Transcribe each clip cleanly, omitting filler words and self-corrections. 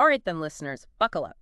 All right then, listeners, buckle up.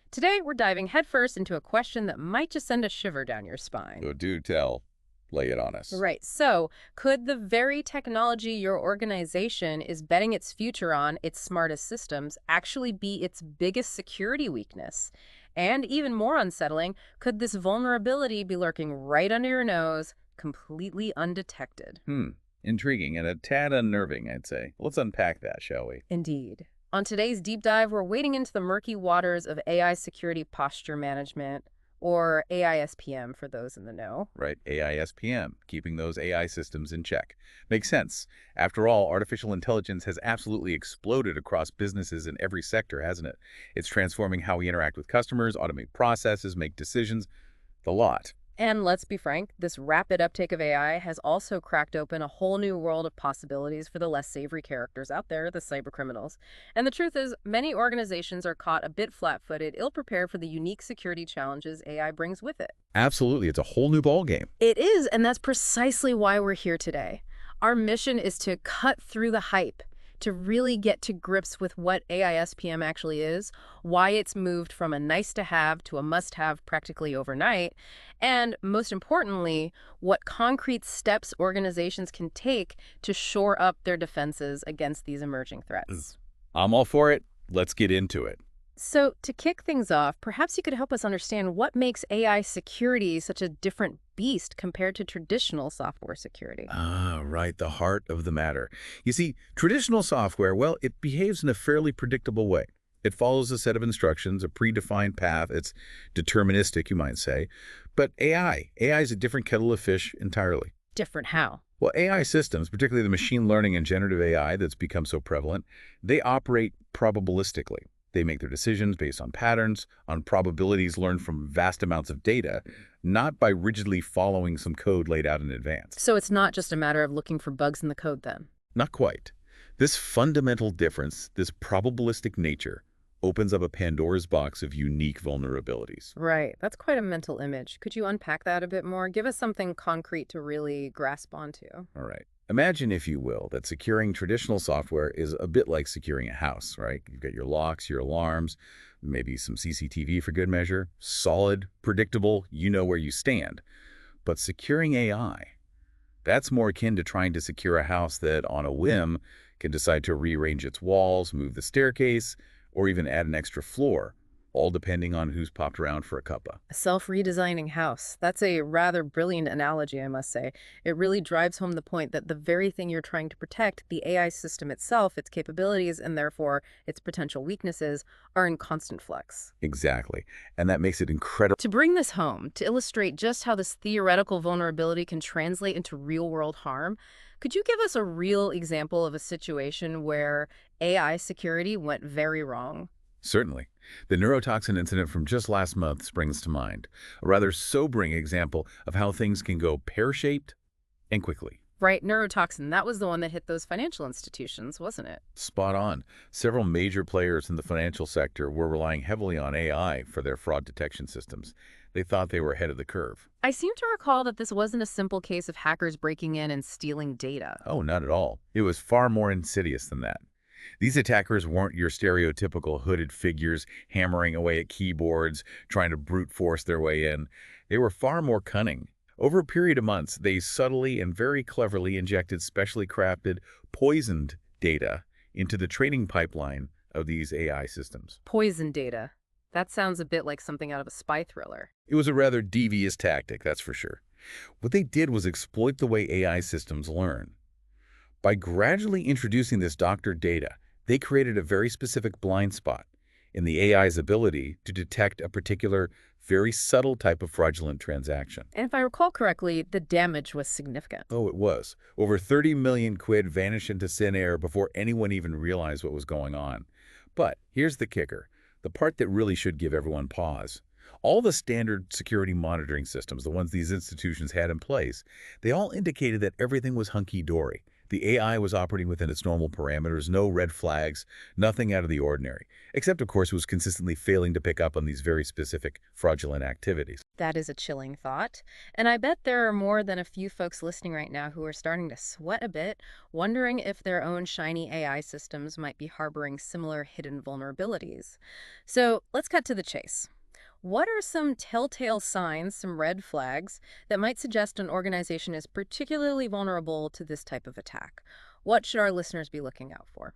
Today, we're diving headfirst into a question that might just send a shiver down your spine. So do tell. Lay it on us. Right, so could the very technology your organization is betting its future on, its smartest systems, actually be its biggest security weakness? And even more unsettling, could this vulnerability be lurking right under your nose, completely undetected? Hmm. Intriguing and a tad unnerving, I'd say. Let's unpack that, shall we? Indeed. On today's deep dive, we're wading into the murky waters of AI security posture management, or AISPM for those in the know. Right, AISPM, keeping those AI systems in check. Makes sense. After all, artificial intelligence has absolutely exploded across businesses in every sector, hasn't it? It's transforming how we interact with customers, automate processes, make decisions, the lot. And let's be frank, this rapid uptake of AI has also cracked open a whole new world of possibilities for the less savory characters out there, the cybercriminals. And the truth is, many organizations are caught a bit flat-footed, ill-prepared for the unique security challenges AI brings with it. Absolutely, it's a whole new ballgame. It is, and that's precisely why we're here today. Our mission is to cut through the hype, to really get to grips with what AISPM actually is, why it's moved from a nice-to-have to a must-have practically overnight, and most importantly, what concrete steps organizations can take to shore up their defenses against these emerging threats. I'm all for it. Let's get into it. So, to kick things off, perhaps you could help us understand what makes AI security such a different beast compared to traditional software security. Ah, right, the heart of the matter. You see, traditional software, well, it behaves in a fairly predictable way. It follows a set of instructions, a predefined path. It's deterministic, you might say. But AI is a different kettle of fish entirely. Different how? Well, AI systems, particularly the machine learning and generative AI that's become so prevalent, they operate probabilistically. They make their decisions based on patterns, on probabilities learned from vast amounts of data, not by rigidly following some code laid out in advance. So it's not just a matter of looking for bugs in the code then? Not quite. This fundamental difference, this probabilistic nature, opens up a Pandora's box of unique vulnerabilities. Right. That's quite a mental image. Could you unpack that a bit more? Give us something concrete to really grasp onto. All right. Imagine, if you will, that securing traditional software is a bit like securing a house, right? You've got your locks, your alarms, maybe some CCTV for good measure. Solid, predictable, you know where you stand. But securing AI, that's more akin to trying to secure a house that, on a whim, can decide to rearrange its walls, move the staircase, or even add an extra floor, all depending on who's popped around for a cuppa. A self-redesigning house. That's a rather brilliant analogy, I must say. It really drives home the point that the very thing you're trying to protect, the AI system itself, its capabilities, and therefore its potential weaknesses, are in constant flux. Exactly. And that makes it incredible. To bring this home, to illustrate just how this theoretical vulnerability can translate into real-world harm, could you give us a real example of a situation where AI security went very wrong? Certainly. The NeuroToxin incident from just last month springs to mind, a rather sobering example of how things can go pear-shaped and quickly. Right, NeuroToxin, that was the one that hit those financial institutions, wasn't it? Spot on. Several major players in the financial sector were relying heavily on AI for their fraud detection systems. They thought they were ahead of the curve. I seem to recall that this wasn't a simple case of hackers breaking in and stealing data. Oh, not at all. It was far more insidious than that. These attackers weren't your stereotypical hooded figures hammering away at keyboards, trying to brute force their way in. They were far more cunning. Over a period of months, they subtly and very cleverly injected specially crafted, poisoned data into the trading pipeline of these AI systems. Poison data. That sounds a bit like something out of a spy thriller. It was a rather devious tactic, that's for sure. What they did was exploit the way AI systems learn. By gradually introducing this doctored data, they created a very specific blind spot in the AI's ability to detect a particular, very subtle type of fraudulent transaction. And if I recall correctly, the damage was significant. Oh, it was. Over 30 million quid vanished into thin air before anyone even realized what was going on. But here's the kicker, the part that really should give everyone pause. All the standard security monitoring systems, the ones these institutions had in place, they all indicated that everything was hunky-dory. The AI was operating within its normal parameters, no red flags, nothing out of the ordinary, except, of course, it was consistently failing to pick up on these very specific fraudulent activities. That is a chilling thought. And I bet there are more than a few folks listening right now who are starting to sweat a bit, wondering if their own shiny AI systems might be harboring similar hidden vulnerabilities. So let's cut to the chase. What are some telltale signs, some red flags, that might suggest an organization is particularly vulnerable to this type of attack? What should our listeners be looking out for?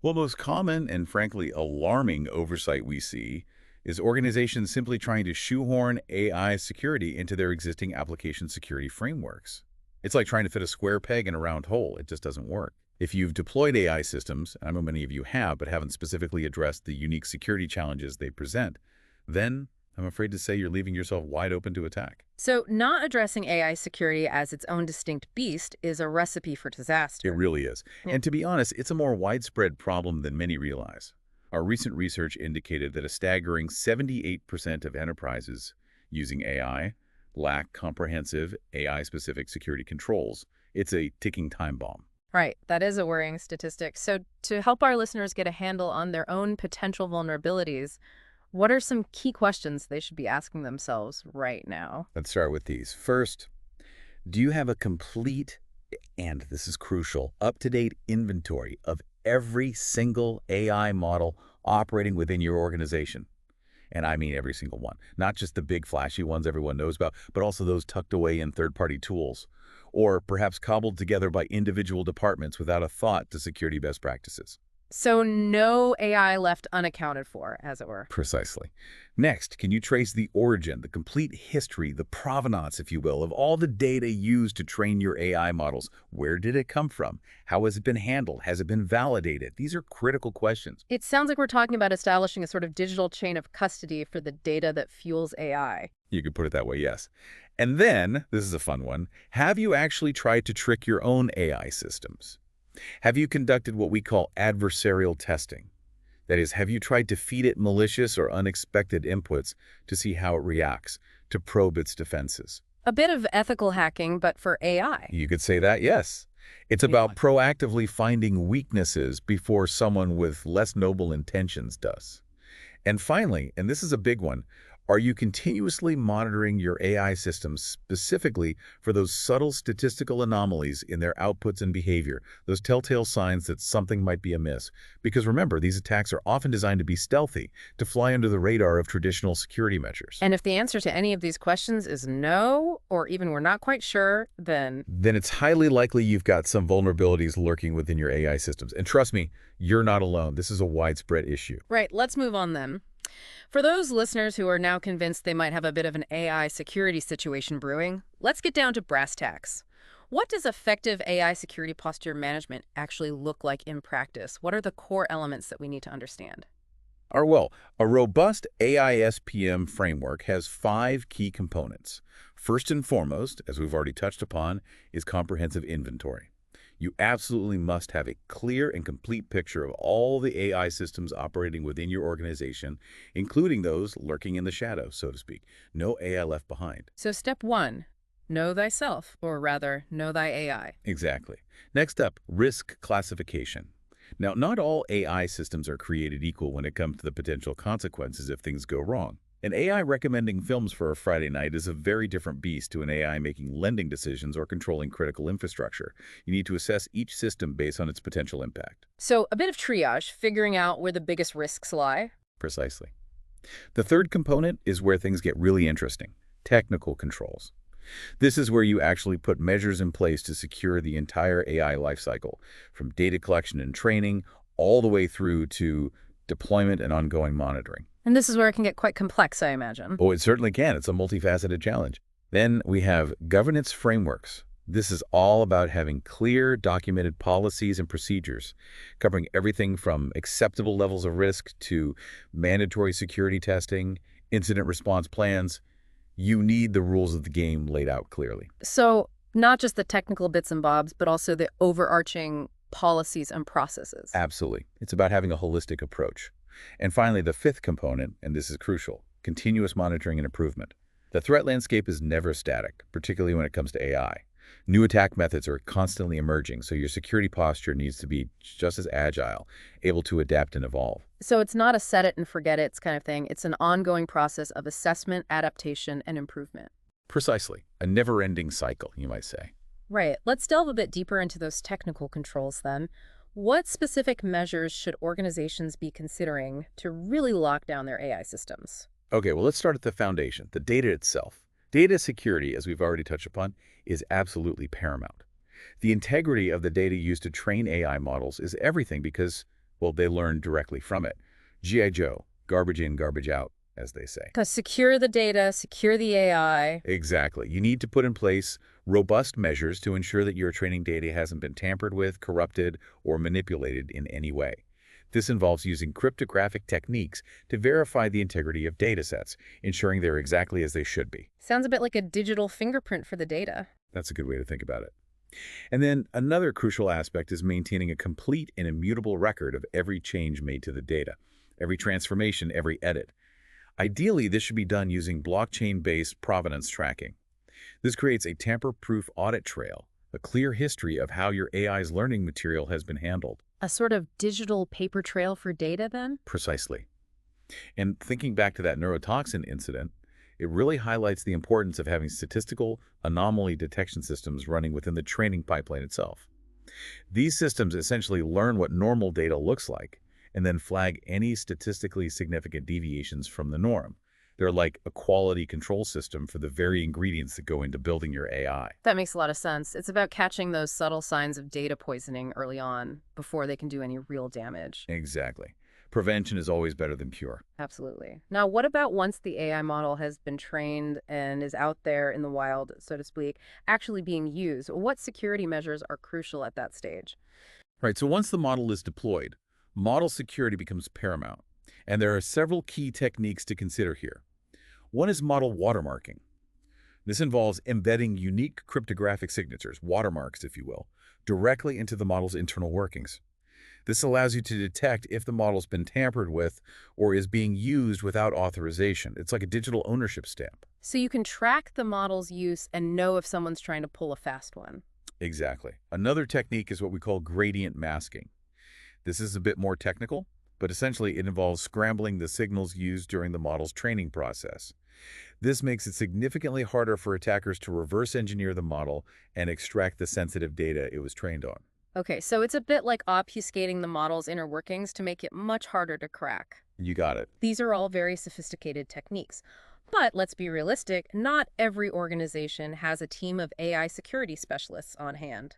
Well, most common and frankly alarming oversight we see is organizations simply trying to shoehorn AI security into their existing application security frameworks. It's like trying to fit a square peg in a round hole. It just doesn't work. If you've deployed AI systems, and I know many of you have, but haven't specifically addressed the unique security challenges they present, then I'm afraid to say you're leaving yourself wide open to attack. So, not addressing AI security as its own distinct beast is a recipe for It disaster. really is. Yeah. And to be honest, it's a more widespread problem than many realize. Our recent research indicated that a staggering 78% of enterprises using AI lack comprehensive AI-specific security controls. It's a ticking time bomb. Right, that is a worrying statistic. So, to help our listeners get a handle on their own potential vulnerabilities, what are some key questions they should be asking themselves right now? Let's start with these. First, do you have a complete, and this is crucial, up-to-date inventory of every single AI model operating within your organization? And I mean every single one, not just the big flashy ones everyone knows about, but also those tucked away in third-party tools, or perhaps cobbled together by individual departments without a thought to security best practices. So, no AI left unaccounted for, as it were. Precisely. Next, can you trace the origin, the complete history, the provenance, if you will, of all the data used to train your AI models? Where did it come from? How has it been handled? Has it been validated? These are critical questions. It sounds like we're talking about establishing a sort of digital chain of custody for the data that fuels AI. You could put it that way, yes. And then, this is a fun one, have you actually tried to trick your own AI systems? Have you conducted what we call adversarial testing? That is, have you tried to feed it malicious or unexpected inputs to see how it reacts, to probe its defenses? A bit of ethical hacking, but for AI. You could say that, yes. It's about proactively finding weaknesses before someone with less noble intentions does. And finally, and this is a big one, are you continuously monitoring your AI systems specifically for those subtle statistical anomalies in their outputs and behavior, those telltale signs that something might be amiss? Because remember, these attacks are often designed to be stealthy, to fly under the radar of traditional security measures. And if the answer to any of these questions is no, or even we're not quite sure, Then it's highly likely you've got some vulnerabilities lurking within your AI systems. And trust me, you're not alone. This is a widespread issue. Right, let's move on then. For those listeners who are now convinced they might have a bit of an AI security situation brewing, let's get down to brass tacks. What does effective AI security posture management actually look like in practice? What are the core elements that we need to understand? Well, a robust AISPM framework has 5 key components. First and foremost, as we've already touched upon, is comprehensive inventory. You absolutely must have a clear and complete picture of all the AI systems operating within your organization, including those lurking in the shadows, so to speak. No AI left behind. So step one, know thyself, or rather, know thy AI. Exactly. Next up, risk classification. Now, not all AI systems are created equal when it comes to the potential consequences if things go wrong. An AI recommending films for a Friday night is a very different beast to an AI making lending decisions or controlling critical infrastructure. You need to assess each system based on its potential impact. So a bit of triage, figuring out where the biggest risks lie. Precisely. The third component is where things get really interesting, technical controls. This is where you actually put measures in place to secure the entire AI lifecycle, from data collection and training all the way through to deployment and ongoing monitoring. And this is where it can get quite complex, I imagine. Oh, it certainly can. It's a multifaceted challenge. Then we have governance frameworks. This is all about having clear, documented policies and procedures, covering everything from acceptable levels of risk to mandatory security testing, incident response plans. You need the rules of the game laid out clearly. So not just the technical bits and bobs, but also the overarching policies and processes. Absolutely. It's about having a holistic approach. And finally, the fifth component, and this is crucial, continuous monitoring and improvement. The threat landscape is never static, particularly when it comes to AI. New attack methods are constantly emerging, so your security posture needs to be just as agile, able to adapt and evolve. So it's not a set it and forget it kind of thing. It's an ongoing process of assessment, adaptation, and improvement. Precisely. A never-ending cycle, you might say. Right. Let's delve a bit deeper into those technical controls then. What specific measures should organizations be considering to really lock down their AI systems? Okay, well, let's start at the foundation, the data itself. Data security, as we've already touched upon, is absolutely paramount. The integrity of the data used to train AI models is everything because, well, they learn directly from it. G.I. Joe, garbage in, garbage out, as they say. Because secure the data, secure the AI. Exactly. You need to put in place robust measures to ensure that your training data hasn't been tampered with, corrupted, or manipulated in any way. This involves using cryptographic techniques to verify the integrity of datasets, ensuring they're exactly as they should be. Sounds a bit like a digital fingerprint for the data. That's a good way to think about it. And then another crucial aspect is maintaining a complete and immutable record of every change made to the data, every transformation, every edit. Ideally, this should be done using blockchain-based provenance tracking. This creates a tamper-proof audit trail, a clear history of how your AI's learning material has been handled. A sort of digital paper trail for data then? Precisely. And thinking back to that neurotoxin incident, it really highlights the importance of having statistical anomaly detection systems running within the training pipeline itself. These systems essentially learn what normal data looks like and then flag any statistically significant deviations from the norm. They're like a quality control system for the very ingredients that go into building your AI. That makes a lot of sense. It's about catching those subtle signs of data poisoning early on before they can do any real damage. Exactly. Prevention is always better than cure. Absolutely. Now, what about once the AI model has been trained and is out there in the wild, so to speak, actually being used? What security measures are crucial at that stage? Right, so once the model is deployed, model security becomes paramount. And there are several key techniques to consider here. One is model watermarking. This involves embedding unique cryptographic signatures, watermarks if you will, directly into the model's internal workings. This allows you to detect if the model's been tampered with or is being used without authorization. It's like a digital ownership stamp. So you can track the model's use and know if someone's trying to pull a fast one. Exactly. Another technique is what we call gradient masking. This is a bit more technical, but essentially it involves scrambling the signals used during the model's training process. This makes it significantly harder for attackers to reverse engineer the model and extract the sensitive data it was trained on. Okay, so it's a bit like obfuscating the model's inner workings to make it much harder to crack. You got it. These are all very sophisticated techniques. But let's be realistic, not every organization has a team of AI security specialists on hand.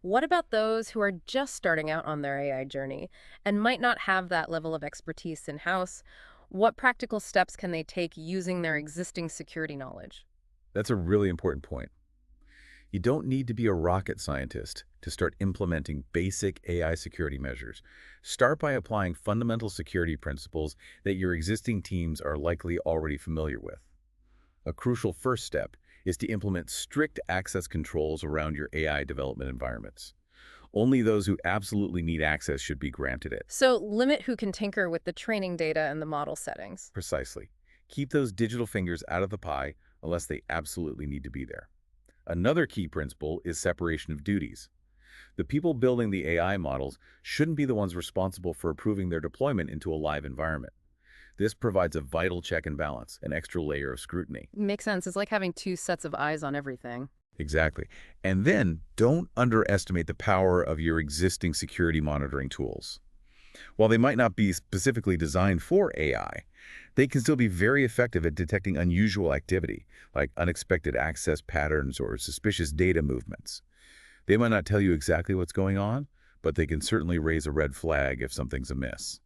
What about those who are just starting out on their AI journey and might not have that level of expertise in-house? What practical steps can they take using their existing security knowledge? That's a really important point. You don't need to be a rocket scientist to start implementing basic AI security measures. Start by applying fundamental security principles that your existing teams are likely already familiar with. A crucial first step is to implement strict access controls around your AI development environments. Only those who absolutely need access should be granted it. So limit who can tinker with the training data and the model settings. Precisely. Keep those digital fingers out of the pie unless they absolutely need to be there. Another key principle is separation of duties. The people building the AI models shouldn't be the ones responsible for approving their deployment into a live environment. This provides a vital check and balance, an extra layer of scrutiny. Makes sense. It's like having two sets of eyes on everything. Exactly. And then don't underestimate the power of your existing security monitoring tools. While they might not be specifically designed for AI, they can still be very effective at detecting unusual activity, like unexpected access patterns or suspicious data movements. They might not tell you exactly what's going on, but they can certainly raise a red flag if something's amiss.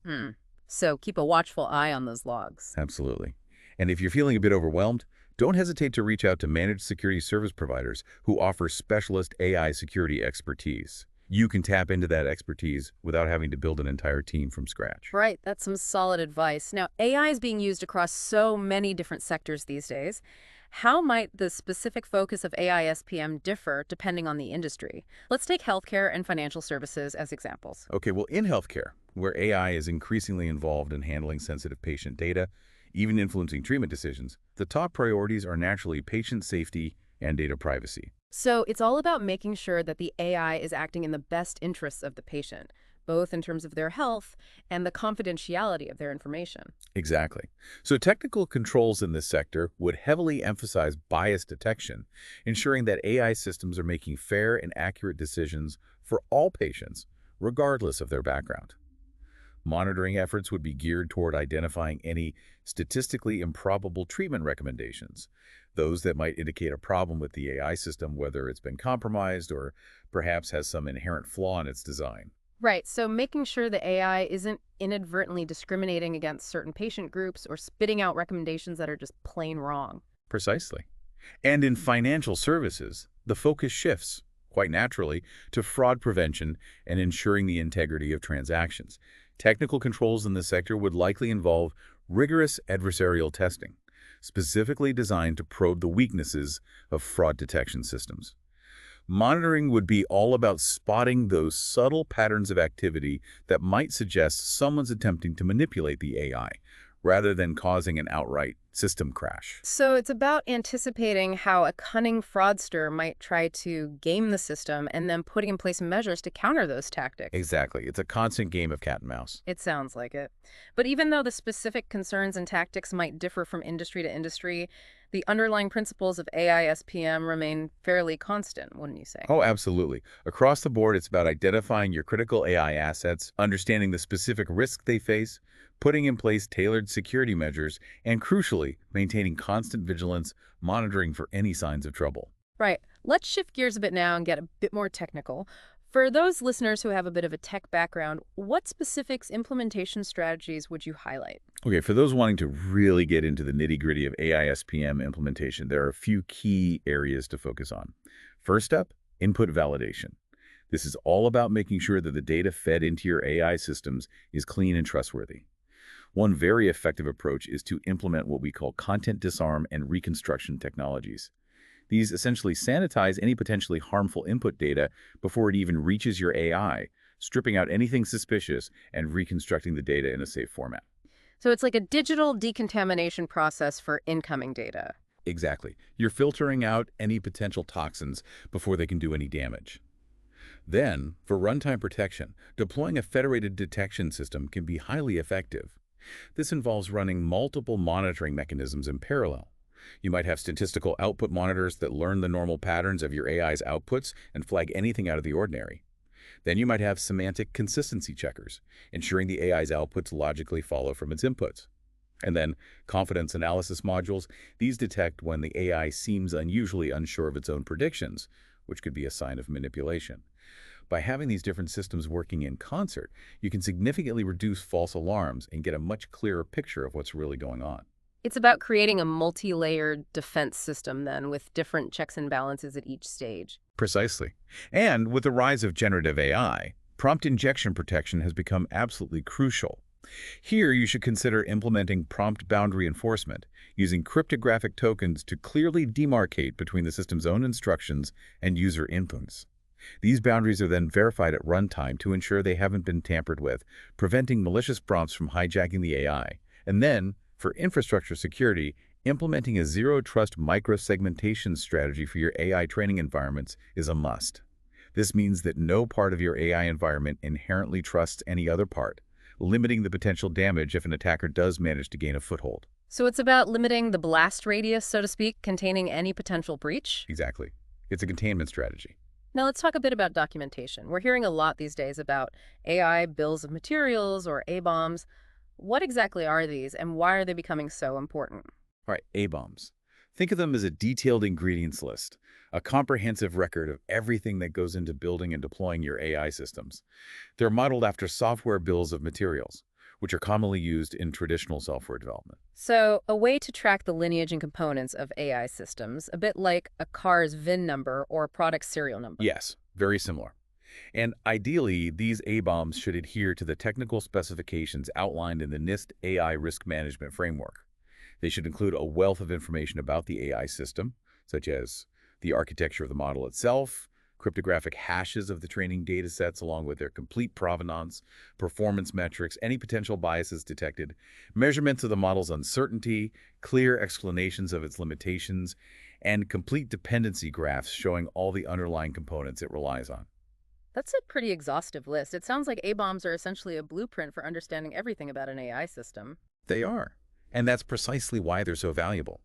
So keep a watchful eye on those logs. Absolutely. And if you're feeling a bit overwhelmed, don't hesitate to reach out to managed security service providers who offer specialist AI security expertise. You can tap into that expertise without having to build an entire team from scratch. Right, that's some solid advice. Now, AI is being used across so many different sectors these days. How might the specific focus of AI SPM differ depending on the industry? Let's take healthcare and financial services as examples. Okay, well, in healthcare, where AI is increasingly involved in handling sensitive patient data, even influencing treatment decisions, the top priorities are naturally patient safety and data privacy. So it's all about making sure that the AI is acting in the best interests of the patient, both in terms of their health and the confidentiality of their information. Exactly. So technical controls in this sector would heavily emphasize bias detection, ensuring that AI systems are making fair and accurate decisions for all patients, regardless of their background. Monitoring efforts would be geared toward identifying any statistically improbable treatment recommendations, those that might indicate a problem with the AI system, whether it's been compromised or perhaps has some inherent flaw in its design. Right, so making sure the AI isn't inadvertently discriminating against certain patient groups or spitting out recommendations that are just plain wrong. Precisely. And in financial services, the focus shifts, quite naturally, to fraud prevention and ensuring the integrity of transactions. Technical controls in this sector would likely involve rigorous adversarial testing, specifically designed to probe the weaknesses of fraud detection systems. Monitoring would be all about spotting those subtle patterns of activity that might suggest someone's attempting to manipulate the AI, rather than causing an outright system crash. So it's about anticipating how a cunning fraudster might try to game the system and then putting in place measures to counter those tactics. Exactly. It's a constant game of cat and mouse. It sounds like it. But even though the specific concerns and tactics might differ from industry to industry, the underlying principles of AI SPM remain fairly constant, wouldn't you say? Oh, absolutely. Across the board, it's about identifying your critical AI assets, understanding the specific risks they face, putting in place tailored security measures, and crucially, maintaining constant vigilance, monitoring for any signs of trouble. Right. Let's shift gears a bit now and get a bit more technical. For those listeners who have a bit of a tech background, what specifics implementation strategies would you highlight? Okay, for those wanting to really get into the nitty-gritty of AI/SPM implementation, there are a few key areas to focus on. First up, input validation. This is all about making sure that the data fed into your AI systems is clean and trustworthy. One very effective approach is to implement what we call content disarm and reconstruction technologies. These essentially sanitize any potentially harmful input data before it even reaches your AI, stripping out anything suspicious and reconstructing the data in a safe format. So it's like a digital decontamination process for incoming data. Exactly. You're filtering out any potential toxins before they can do any damage. Then, for runtime protection, deploying a federated detection system can be highly effective. This involves running multiple monitoring mechanisms in parallel. You might have statistical output monitors that learn the normal patterns of your AI's outputs and flag anything out of the ordinary. Then you might have semantic consistency checkers, ensuring the AI's outputs logically follow from its inputs. And then confidence analysis modules. These detect when the AI seems unusually unsure of its own predictions, which could be a sign of manipulation. By having these different systems working in concert, you can significantly reduce false alarms and get a much clearer picture of what's really going on. It's about creating a multi-layered defense system then with different checks and balances at each stage. Precisely. And with the rise of generative AI, prompt injection protection has become absolutely crucial. Here, you should consider implementing prompt boundary enforcement, using cryptographic tokens to clearly demarcate between the system's own instructions and user inputs. These boundaries are then verified at runtime to ensure they haven't been tampered with, preventing malicious prompts from hijacking the AI. And then, for infrastructure security, implementing a zero-trust micro-segmentation strategy for your AI training environments is a must. This means that no part of your AI environment inherently trusts any other part, limiting the potential damage if an attacker does manage to gain a foothold. So it's about limiting the blast radius, so to speak, containing any potential breach. Exactly. It's a containment strategy. Now let's talk a bit about documentation. We're hearing a lot these days about AI bills of materials or ABOMs. What exactly are these and why are they becoming so important? All right, A-bombs. Think of them as a detailed ingredients list, a comprehensive record of everything that goes into building and deploying your AI systems. They're modeled after software bills of materials, which are commonly used in traditional software development. So, a way to track the lineage and components of AI systems, a bit like a car's VIN number or a product serial number. Yes, very similar. And ideally, these A-bombs should adhere to the technical specifications outlined in the NIST AI Risk Management Framework. They should include a wealth of information about the AI system, such as the architecture of the model itself, cryptographic hashes of the training data sets along with their complete provenance, performance metrics, any potential biases detected, measurements of the model's uncertainty, clear explanations of its limitations, and complete dependency graphs showing all the underlying components it relies on. That's a pretty exhaustive list. It sounds like A-bombs are essentially a blueprint for understanding everything about an AI system. They are. And that's precisely why they're so valuable.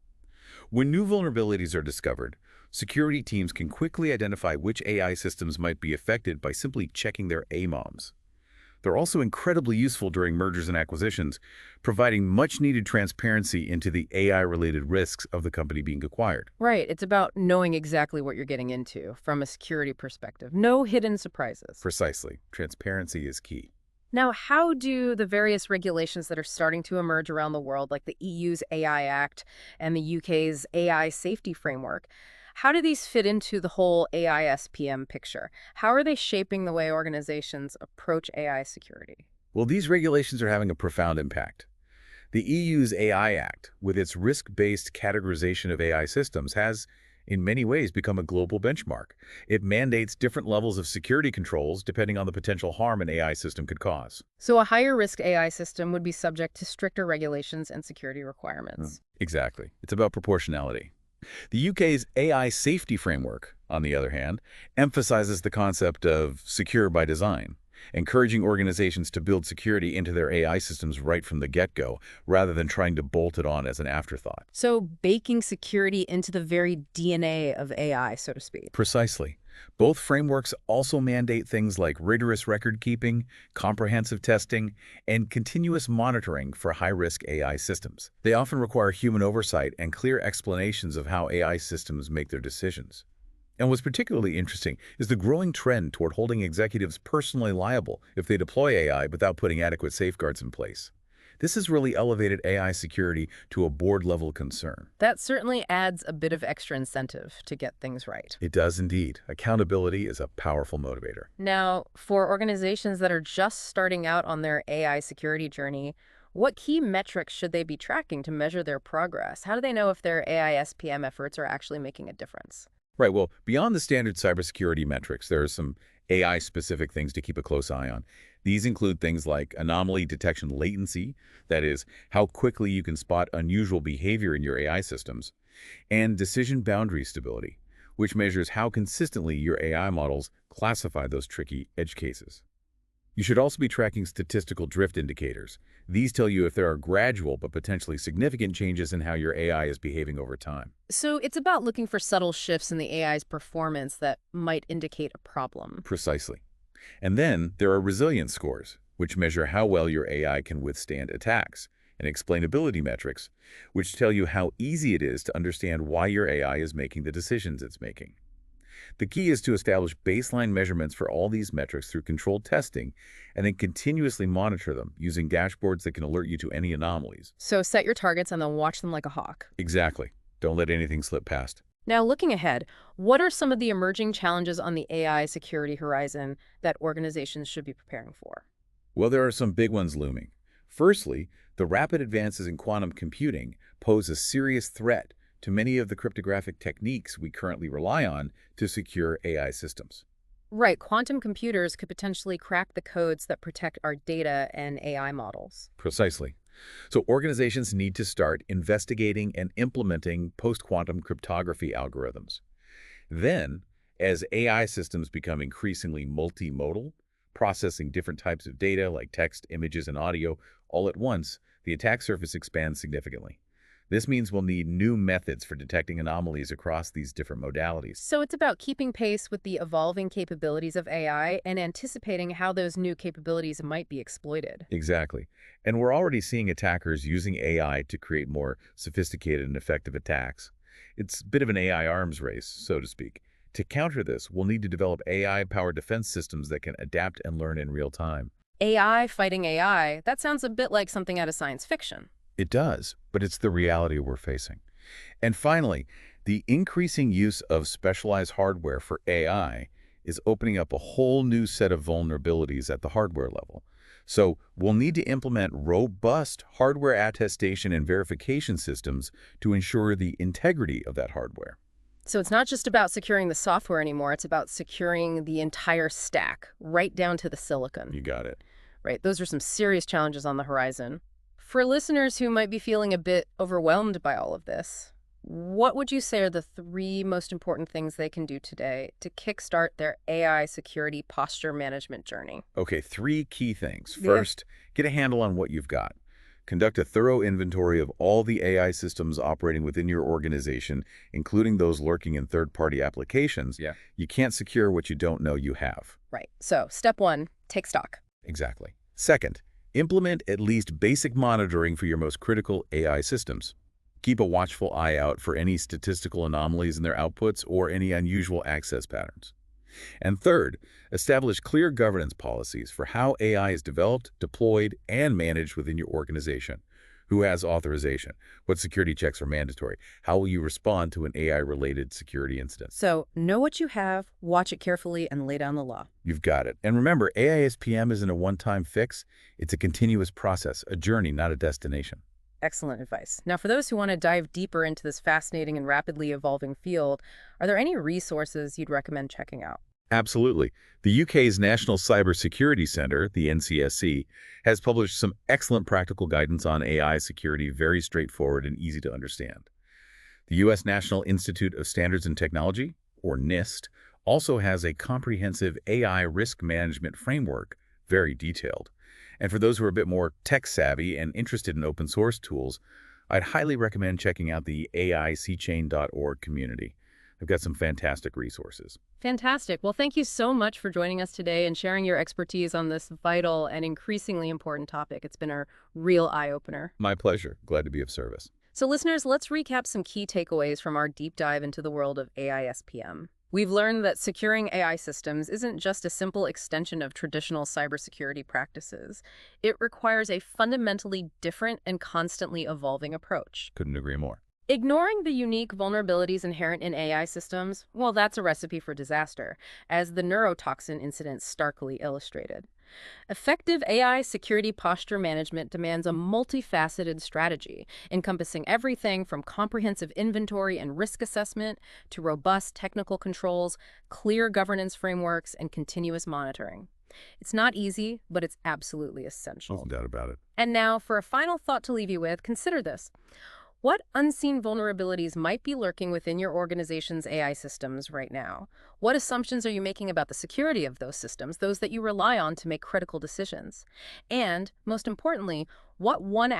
When new vulnerabilities are discovered, security teams can quickly identify which AI systems might be affected by simply checking their AMOMs. They're also incredibly useful during mergers and acquisitions, providing much-needed transparency into the AI-related risks of the company being acquired. Right, it's about knowing exactly what you're getting into from a security perspective. No hidden surprises. Precisely. Transparency is key. Now, how do the various regulations that are starting to emerge around the world, like the EU's AI Act and the UK's AI Safety Framework, how do these fit into the whole AI SPM picture? How are they shaping the way organizations approach AI security? Well, these regulations are having a profound impact. The EU's AI Act, with its risk-based categorization of AI systems, has, in many ways, become a global benchmark. It mandates different levels of security controls depending on the potential harm an AI system could cause. So a higher risk AI system would be subject to stricter regulations and security requirements. Exactly. It's about proportionality. The UK's AI safety framework, on the other hand, emphasizes the concept of secure by design, encouraging organizations to build security into their AI systems right from the get-go, rather than trying to bolt it on as an afterthought. So baking security into the very DNA of AI, so to speak. Precisely. Both frameworks also mandate things like rigorous record-keeping, comprehensive testing, and continuous monitoring for high-risk AI systems. They often require human oversight and clear explanations of how AI systems make their decisions. And what's particularly interesting is the growing trend toward holding executives personally liable if they deploy AI without putting adequate safeguards in place. This has really elevated AI security to a board-level concern. That certainly adds a bit of extra incentive to get things right. It does indeed. Accountability is a powerful motivator. Now, for organizations that are just starting out on their AI security journey, what key metrics should they be tracking to measure their progress? How do they know if their AI SPM efforts are actually making a difference? Right. Well, beyond the standard cybersecurity metrics, there are some AI-specific things to keep a close eye on. These include things like anomaly detection latency, that is, how quickly you can spot unusual behavior in your AI systems, and decision boundary stability, which measures how consistently your AI models classify those tricky edge cases. You should also be tracking statistical drift indicators. These tell you if there are gradual but potentially significant changes in how your AI is behaving over time. So it's about looking for subtle shifts in the AI's performance that might indicate a problem. Precisely. And then there are resilience scores, which measure how well your AI can withstand attacks, and explainability metrics, which tell you how easy it is to understand why your AI is making the decisions it's making. The key is to establish baseline measurements for all these metrics through controlled testing and then continuously monitor them using dashboards that can alert you to any anomalies. So set your targets and then watch them like a hawk. Exactly. Don't let anything slip past. Now, looking ahead, what are some of the emerging challenges on the AI security horizon that organizations should be preparing for? Well, there are some big ones looming. Firstly, the rapid advances in quantum computing pose a serious threat to many of the cryptographic techniques we currently rely on to secure AI systems. Right, quantum computers could potentially crack the codes that protect our data and AI models. Precisely. So organizations need to start investigating and implementing post-quantum cryptography algorithms. Then, as AI systems become increasingly multimodal, processing different types of data like text, images, and audio all at once, the attack surface expands significantly. This means we'll need new methods for detecting anomalies across these different modalities. So it's about keeping pace with the evolving capabilities of AI and anticipating how those new capabilities might be exploited. Exactly. And we're already seeing attackers using AI to create more sophisticated and effective attacks. It's a bit of an AI arms race, so to speak. To counter this, we'll need to develop AI-powered defense systems that can adapt and learn in real time. AI fighting AI, that sounds a bit like something out of science fiction. It does, but it's the reality we're facing. And finally, the increasing use of specialized hardware for AI is opening up a whole new set of vulnerabilities at the hardware level. So we'll need to implement robust hardware attestation and verification systems to ensure the integrity of that hardware. So it's not just about securing the software anymore, it's about securing the entire stack, right down to the silicon. You got it. Right, those are some serious challenges on the horizon. For listeners who might be feeling a bit overwhelmed by all of this, What would you say are the three most important things they can do today to kickstart their AI security posture management journey? Okay, three key things. Yeah. First, get a handle on what you've got. Conduct a thorough inventory of all the AI systems operating within your organization, including those lurking in third-party applications. Yeah. You can't secure what you don't know you have. Right. So, step one, take stock. Exactly. Second, implement at least basic monitoring for your most critical AI systems. Keep a watchful eye out for any statistical anomalies in their outputs or any unusual access patterns. And third, establish clear governance policies for how AI is developed, deployed, and managed within your organization. Who has authorization? What security checks are mandatory? How will you respond to an AI-related security incident? So, know what you have, watch it carefully, and lay down the law. You've got it. And remember, AISPM isn't a one-time fix. It's a continuous process, a journey, not a destination. Excellent advice. Now, for those who want to dive deeper into this fascinating and rapidly evolving field, are there any resources you'd recommend checking out? Absolutely. The UK's National Cybersecurity Centre, the NCSC, has published some excellent practical guidance on AI security, very straightforward and easy to understand. The U.S. National Institute of Standards and Technology, or NIST, also has a comprehensive AI risk management framework, very detailed. And for those who are a bit more tech-savvy and interested in open-source tools, I'd highly recommend checking out the AICchain.org community. They've got some fantastic resources. Fantastic. Well, thank you so much for joining us today and sharing your expertise on this vital and increasingly important topic. It's been a real eye-opener. My pleasure. Glad to be of service. So listeners, let's recap some key takeaways from our deep dive into the world of AI-SPM. We've learned that securing AI systems isn't just a simple extension of traditional cybersecurity practices. It requires a fundamentally different and constantly evolving approach. Couldn't agree more. Ignoring the unique vulnerabilities inherent in AI systems, well, that's a recipe for disaster, as the NeuroToxin incident starkly illustrated. Effective AI security posture management demands a multifaceted strategy, encompassing everything from comprehensive inventory and risk assessment to robust technical controls, clear governance frameworks, and continuous monitoring. It's not easy, but it's absolutely essential. No doubt about it. And now, for a final thought to leave you with, consider this. What unseen vulnerabilities might be lurking within your organization's AI systems right now? What assumptions are you making about the security of those systems, those that you rely on to make critical decisions? And, most importantly, what one